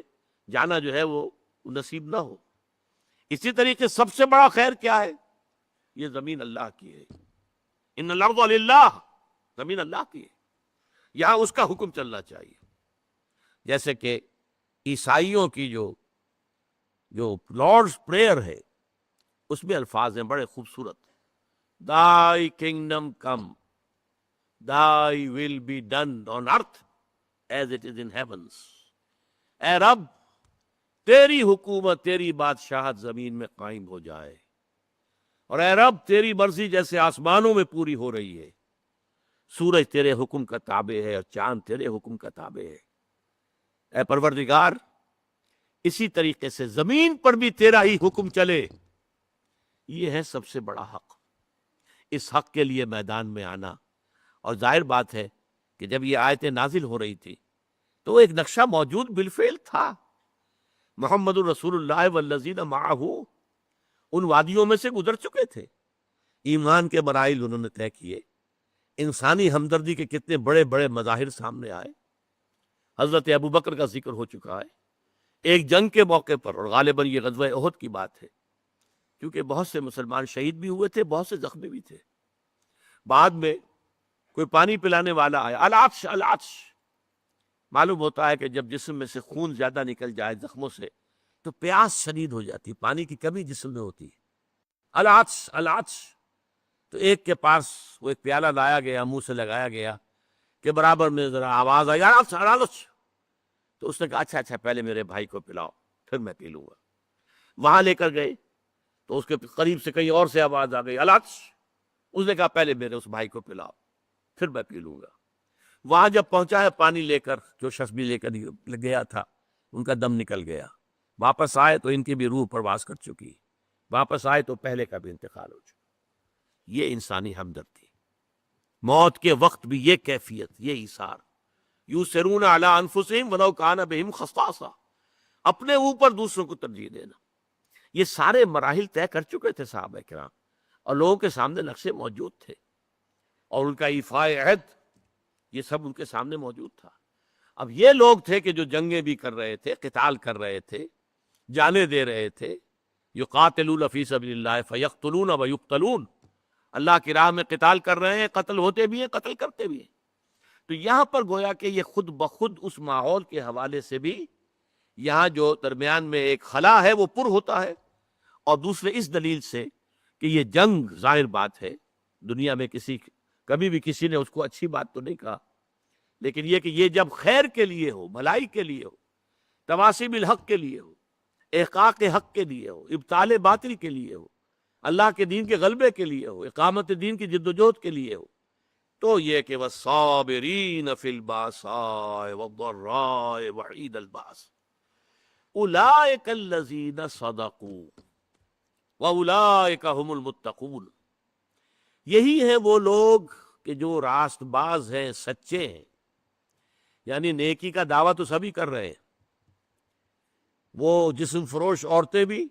جانا جو ہے وہ نصیب نہ ہو. اسی طریقے سب سے بڑا خیر کیا ہے؟ یہ زمین اللہ کی ہے. ان الارض للہ، زمین اللہ کی ہے، یہاں اس کا حکم چلنا چاہیے. جیسے کہ عیسائیوں کی جو لارڈز پریئر ہے، اس میں الفاظ ہیں بڑے خوبصورت. Thy kingdom come, thy will be done on earth as it is in heavens. اے رب، تیری حکومت، تیری بادشاہت زمین میں قائم ہو جائے، اور اے رب تیری مرضی جیسے آسمانوں میں پوری ہو رہی ہے. سورج تیرے حکم کا تابع ہے اور چاند تیرے حکم کا تابع ہے. اے پروردگار، اسی طریقے سے زمین پر بھی تیرا ہی حکم چلے. یہ ہے سب سے بڑا حق. اس حق کے لیے میدان میں آنا. اور ظاہر بات ہے کہ جب یہ آیتیں نازل ہو رہی تھی تو وہ ایک نقشہ موجود بالفعل تھا. محمد الرسول اللہ والذین معہ ان وادیوں میں سے گزر چکے تھے. ایمان کے مراحل انہوں نے طے کیے. انسانی ہمدردی کے کتنے بڑے بڑے مظاہر سامنے آئے. حضرت ابوبکر کا ذکر ہو چکا ہے ایک جنگ کے موقع پر، اور غالباً یہ غزوہ احد کی بات ہے، کیونکہ بہت سے مسلمان شہید بھی ہوئے تھے، بہت سے زخمی بھی تھے. بعد میں کوئی پانی پلانے والا آیا، العطش العطش. معلوم ہوتا ہے کہ جب جسم میں سے خون زیادہ نکل جائے زخموں سے تو پیاس شدید ہو جاتی، پانی کی کمی جسم میں ہوتی ہے. العطش العطش. تو ایک کے پاس وہ ایک پیالہ لایا گیا، منہ سے لگایا گیا کہ برابر میں ذرا آواز آئی العطش العطش. تو اس نے کہا اچھا اچھا پہلے میرے بھائی کو پلاؤ پھر میں پی لوں گا. وہاں لے کر گئے تو اس کے قریب سے کہیں اور سے آواز آ گئی العطش. اس نے کہا پہلے میرے اس بھائی کو پلاؤ پھر میں پی لوں گا. وہاں جب پہنچا ہے پانی لے کر، جو شخص بھی لے کر گیا تھا ان کا دم نکل گیا. واپس آئے تو ان کی بھی روح پرواز کر چکی. واپس آئے تو پہلے کا بھی انتقال ہو چکا. یہ انسانی ہمدردی. موت کے وقت بھی یہ کیفیت، یہ ایثار. یؤثرون علی انفسہم ولو کان بہم خصاصہ. اپنے اوپر دوسروں کو ترجیح دینا. یہ سارے مراحل طے کر چکے تھے صحابہ کرام، اور لوگوں کے سامنے نقشے موجود تھے، اور ان کا ایفاء عہد یہ سب ان کے سامنے موجود تھا. اب یہ لوگ تھے کہ جو جنگیں بھی کر رہے تھے، قتال کر رہے تھے، جانیں دے رہے تھے. یقاتلون فی سبیل اللہ فیقتلون ویقتلون، اللہ کی راہ میں قتال کر رہے ہیں، قتل ہوتے بھی ہیں، قتل کرتے بھی ہیں۔ تو یہاں پر گویا کہ یہ خود بخود اس ماحول کے حوالے سے بھی یہاں جو درمیان میں ایک خلا ہے وہ پر ہوتا ہے، اور دوسرے اس دلیل سے کہ یہ جنگ ظاہر بات ہے، دنیا میں کبھی بھی کسی نے اس کو اچھی بات تو نہیں کہا، لیکن یہ کہ یہ جب خیر کے لیے ہو، بھلائی کے لیے ہو، تواصی بالحق کے لیے ہو، احقاق حق کے لیے ہو، ابطال باطل کے لیے ہو، اللہ کے دین کے غلبے کے لیے ہو، اقامت دین کی جد و جہد کے لیے ہو، تو یہ کہ والصابرین فی الباساء والضراء وعید الباس اولئک الذین صدقوا واولئک هم المتقون، یہی ہیں وہ لوگ کہ جو راست باز ہیں، سچے ہیں۔ یعنی نیکی کا دعویٰ تو سبھی کر رہے ہیں، وہ جسم فروش عورتیں بھی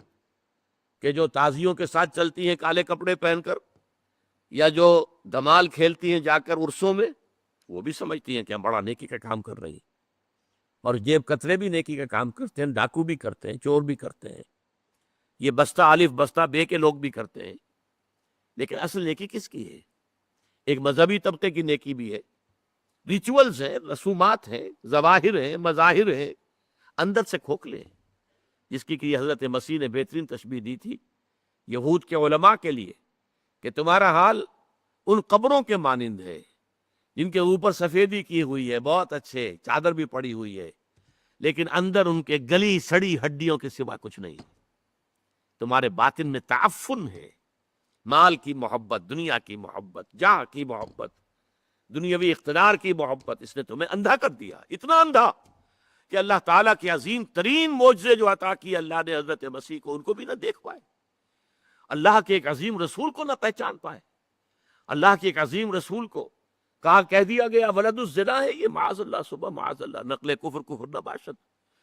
کہ جو تازیوں کے ساتھ چلتی ہیں کالے کپڑے پہن کر، یا جو دمال کھیلتی ہیں جا کر عرسوں میں، وہ بھی سمجھتی ہیں کہ ہم بڑا نیکی کا کام کر رہی ہیں، اور جیب کترے بھی نیکی کا کام کرتے ہیں، ڈاکو بھی کرتے ہیں، چور بھی کرتے ہیں، یہ بستہ الف بستہ بے کے لوگ بھی کرتے ہیں۔ لیکن اصل نیکی کس کی ہے؟ ایک مذہبی طبقے کی نیکی بھی ہے، ریچولز ہیں، رسومات ہیں، ظواہر ہیں، مظاہر ہیں، اندر سے کھوکھلے ہیں، جس کی کہ حضرت مسیح نے بہترین تشبیہ دی تھی یہود کے علماء کے لیے کہ تمہارا حال ان قبروں کے مانند ہے جن کے اوپر سفیدی کی ہوئی ہے، بہت اچھے، چادر بھی پڑی ہوئی ہے، لیکن اندر ان کے گلی سڑی ہڈیوں کے سوا کچھ نہیں۔ تمہارے باطن میں تعفن ہے، مال کی محبت، دنیا کی محبت، جاہ کی محبت، دنیاوی اقتدار کی محبت، اس نے تمہیں اندھا کر دیا، اتنا اندھا کہ اللہ تعالیٰ کے عظیم ترین معجزے جو عطا کیے اللہ نے حضرت مسیح کو، ان کو بھی نہ دیکھ پائے، اللہ کے ایک عظیم رسول کو نہ پہچان پائے، اللہ کے ایک عظیم رسول کو کہہ دیا گیا ولد الزنا ہے، یہ معاذ اللہ، صبح معاذ اللہ، نقل کفر نباشت،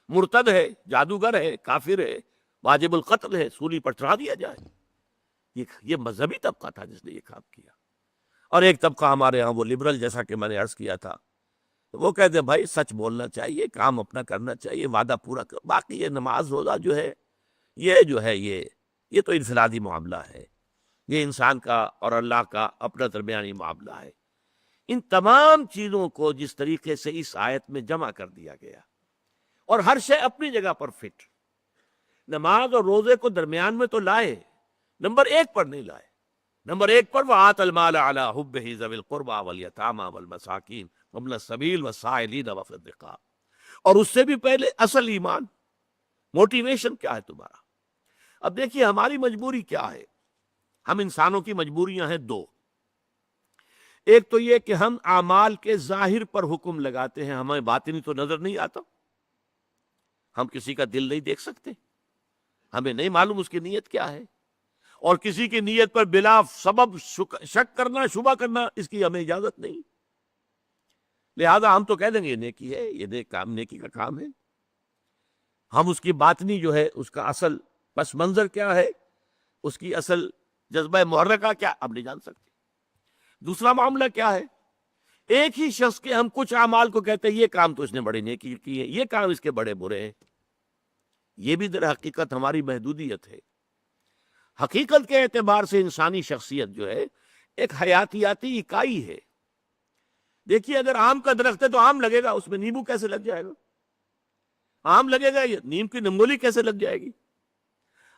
مرتد ہے، جادوگر ہے، کافر ہے، واجب القتل ہے، سولی پر چڑھا دیا جائے۔ یہ مذہبی طبقہ تھا جس نے یہ کام کیا۔ اور ایک طبقہ ہمارے ہاں وہ لبرل، جیسا کہ میں نے عرض کیا تھا، وہ کہتے ہیں بھائی سچ بولنا چاہیے، کام اپنا کرنا چاہیے، وعدہ پورا کر، باقی یہ نماز روزہ جو ہے یہ تو انفرادی معاملہ ہے، یہ انسان کا اور اللہ کا اپنا درمیانی معاملہ ہے۔ ان تمام چیزوں کو جس طریقے سے اس آیت میں جمع کر دیا گیا، اور ہر شے اپنی جگہ پر فٹ، نماز اور روزے کو درمیان میں تو لائے، نمبر ایک پر نہیں لائے۔ نمبر ایک پر وَآتَ الْمَالَ عَلَىٰ حُبِّهِ ذَوِي الْقُرْبَىٰ وَالْيَتَامَىٰ وَالْمَسَاكِينِ وَابْنَ السَّبِيلِ وَالسَّائِلِينَ وَفِي الرِّقَابِ، اور اس سے بھی پہلے اصل ایمان، موٹیویشن کیا ہے تمہارا؟ اب دیکھیے ہماری مجبوری کیا ہے؟ ہم انسانوں کی مجبوریاں ہیں دو۔ ایک تو یہ کہ ہم اعمال کے ظاہر پر حکم لگاتے ہیں، ہمیں باطنی تو نظر نہیں آتا، ہم کسی کا دل نہیں دیکھ سکتے، ہمیں نہیں معلوم اس کی نیت کیا ہے، اور کسی کی نیت پر بلا سبب شک کرنا، شبہ کرنا، اس کی ہمیں اجازت نہیں۔ لہذا ہم تو کہہ دیں گے یہ نیکی ہے، یہ نیکی کا کام ہے، ہم اس کی باطنی جو ہے، اس کا اصل پس منظر کیا ہے، اس کی اصل جذبہ محرکہ کیا، اب نہیں جان سکتے۔ دوسرا معاملہ کیا ہے؟ ایک ہی شخص کے ہم کچھ اعمال کو کہتے ہیں یہ کام تو اس نے بڑی نیکی کی ہے، یہ کام اس کے بڑے برے ہیں۔ یہ بھی در حقیقت ہماری محدودیت ہے۔ حقیقت کے اعتبار سے انسانی شخصیت جو ہے ایک حیاتیاتی اکائی ہے۔ دیکھیے اگر آم کا درخت ہے تو آم لگے گا، اس میں نیمبو کیسے لگ جائے گا؟ آم لگے گا، نیم کی نمولی کیسے لگ جائے گی؟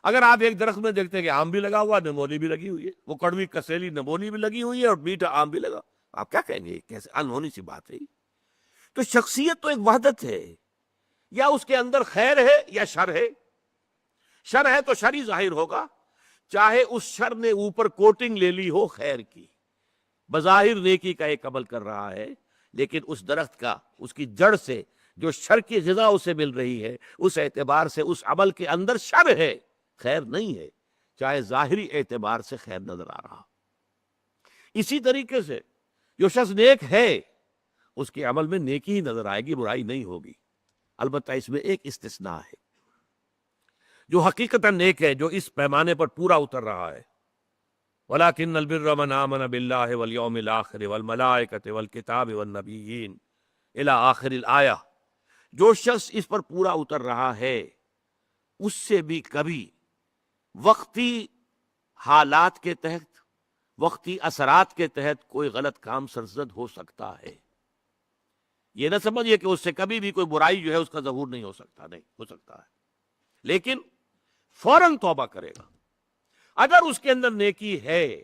اگر آپ ایک درخت میں دیکھتے ہیں کہ آم بھی لگا ہوا، نمولی بھی لگی ہوئی ہے، وہ کڑوی کسیلی نمولی بھی لگی ہوئی ہے اور میٹھا آم بھی لگا، آپ کیا کہیں گے؟ کیسے انہونی سی بات ہے۔ تو شخصیت تو ایک وحدت ہے، یا اس کے اندر خیر ہے یا شر ہے۔ شر ہے تو شر ہی ظاہر ہوگا، چاہے اس شر نے اوپر کوٹنگ لے لی ہو خیر کی، بظاہر نیکی کا ایک عمل کر رہا ہے، لیکن اس درخت کا، اس کی جڑ سے جو شر کی غذا اسے مل رہی ہے، اس اعتبار سے اس عمل کے اندر شر ہے، خیر نہیں ہے، چاہے ظاہری اعتبار سے خیر نظر آ رہا۔ اسی طریقے سے جو شخص نیک ہے اس کے عمل میں نیکی ہی نظر آئے گی، برائی نہیں ہوگی۔ البتہ اس میں ایک استثناء ہے، جو حقیقتاً نیک ہے، جو اس پیمانے پر پورا اتر رہا ہے، وَلَٰكِنَّ الْبِرَّ مَنْ آمَنَ بِاللَّهِ وَالْيَوْمِ الْآخِرِ وَالْمَلَائِكَةِ وَالْكِتَابِ وَالنَّبِيِّينَ إِلَىٰ آخِرِ الْآیَةِ، جو شخص اس پر پورا اتر رہا ہے، اس سے بھی کبھی وقتی حالات کے تحت، وقتی اثرات کے تحت کوئی غلط کام سرزد ہو سکتا ہے. یہ نہ سمجھیے کہ اس سے کبھی بھی کوئی برائی جو ہے اس کا ظہور نہیں ہو سکتا، نہیں ہو سکتا ہے، لیکن فوراً توبہ کرے گا. اگر اس کے اندر نیکی ہے،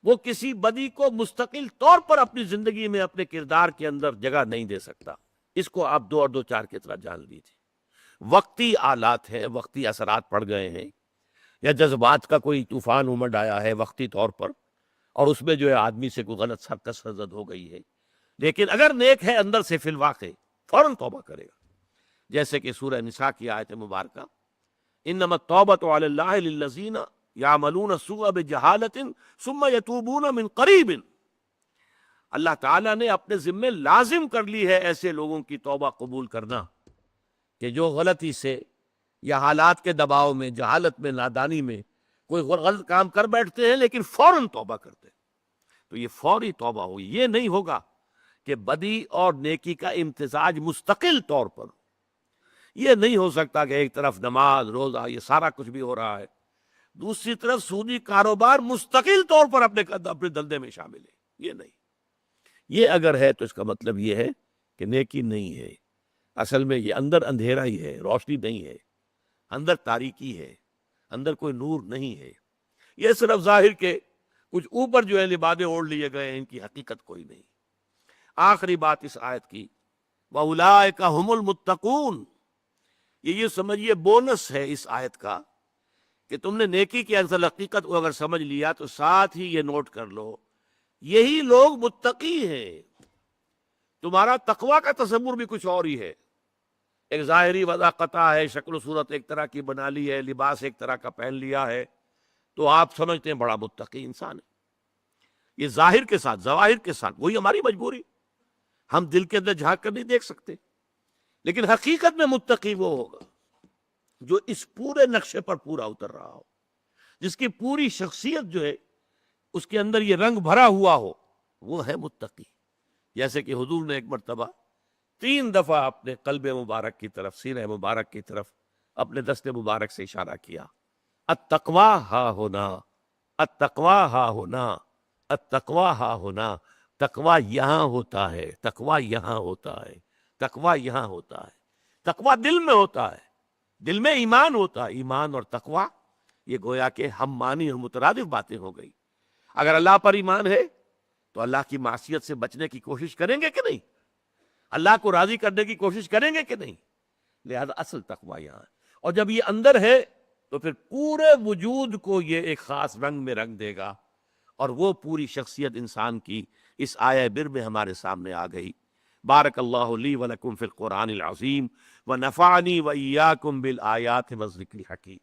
وہ کسی بدی کو مستقل طور پر اپنی زندگی میں اپنے کردار کے اندر جگہ نہیں دے سکتا. اس کو آپ 2 اور 2 4 کی طرح جان لیجیے. وقتی آلات ہیں، وقتی اثرات پڑ گئے ہیں، یا جذبات کا کوئی طوفان امڈ آیا ہے وقتی طور پر، اور اس میں جو ہے آدمی سے کوئی غلط حرکت سرزد ہو گئی ہے، لیکن اگر نیک ہے اندر سے فی الواقع، فوراً توبہ کرے گا. جیسے کہ سورہ نساء کی آیت مبارکہ، انما التوبۃ علی اللہ للذین یعملون السوء بجہالۃ ثم یتوبون من قریب. اللہ تعالیٰ نے اپنے ذمے لازم کر لی ہے ایسے لوگوں کی توبہ قبول کرنا کہ جو غلطی سے یا حالات کے دباؤ میں، جہالت میں، نادانی میں کوئی غلط کام کر بیٹھتے ہیں لیکن فوراً توبہ کرتے ہیں. تو یہ فوری توبہ ہوگی. یہ نہیں ہوگا کہ بدی اور نیکی کا امتزاج مستقل طور پر. یہ نہیں ہو سکتا کہ ایک طرف نماز، روزہ، یہ سارا کچھ بھی ہو رہا ہے، دوسری طرف سودی کاروبار مستقل طور پر اپنے دندے میں شامل ہے. یہ نہیں. یہ اگر ہے تو اس کا مطلب یہ ہے کہ نیکی نہیں ہے. اصل میں یہ اندر اندھیرا ہی ہے، روشنی نہیں ہے، اندر تاریکی ہے، اندر کوئی نور نہیں ہے. یہ صرف ظاہر کے کچھ اوپر جو ہے لبادے اوڑھ لیے گئے ہیں، ان کی حقیقت کوئی نہیں. آخری بات اس آیت کی، وَأُولَٰئِكَ هُمُ الْمُتَّقُونَ. یہ سمجھیے بونس ہے اس آیت کا کہ تم نے نیکی کی اصل حقیقت کو اگر سمجھ لیا تو ساتھ ہی یہ نوٹ کر لو، یہی لوگ متقی ہیں. تمہارا تقویٰ کا تصور بھی کچھ اور ہی ہے. ایک ظاہری وضاحت ہے، شکل و صورت ایک طرح کی بنا لی ہے، لباس ایک طرح کا پہن لیا ہے، تو آپ سمجھتے ہیں بڑا متقی انسان ہے. یہ ظاہر کے ساتھ، ظواہر کے ساتھ، وہی ہماری مجبوری. ہم دل کے اندر جھانک کر نہیں دیکھ سکتے، لیکن حقیقت میں متقی وہ ہوگا جو اس پورے نقشے پر پورا اتر رہا ہو، جس کی پوری شخصیت جو ہے اس کے اندر یہ رنگ بھرا ہوا ہو، وہ ہے متقی. جیسے کہ حضور نے ایک مرتبہ 3 دفعہ اپنے قلب مبارک کی طرف، سینہ مبارک کی طرف اپنے دست مبارک سے اشارہ کیا، التقویٰ ہا ہونا، التقویٰ ہا ہونا، التقویٰ ہا ہونا. تقویٰ یہاں ہوتا ہے، تقویٰ یہاں ہوتا ہے، تقویٰ یہاں ہوتا ہے. تقویٰ دل میں ہوتا ہے، دل میں ایمان ہوتا ہے. ایمان اور تقویٰ یہ گویا کہ ہم معنی اور مترادف باتیں ہو گئی. اگر اللہ پر ایمان ہے تو اللہ کی معصیت سے بچنے کی کوشش کریں گے کہ نہیں؟ اللہ کو راضی کرنے کی کوشش کریں گے کہ نہیں؟ لہذا اصل تقویٰ یہاں ہے. اور جب یہ اندر ہے تو پھر پورے وجود کو یہ ایک خاص رنگ میں رنگ دے گا، اور وہ پوری شخصیت انسان کی اس آیہ بر میں ہمارے سامنے آ گئی. بارک اللہ لی ولکم فی القرآن العظیم ونفعنی وإیاکم بالآیات والذکر الحکیم.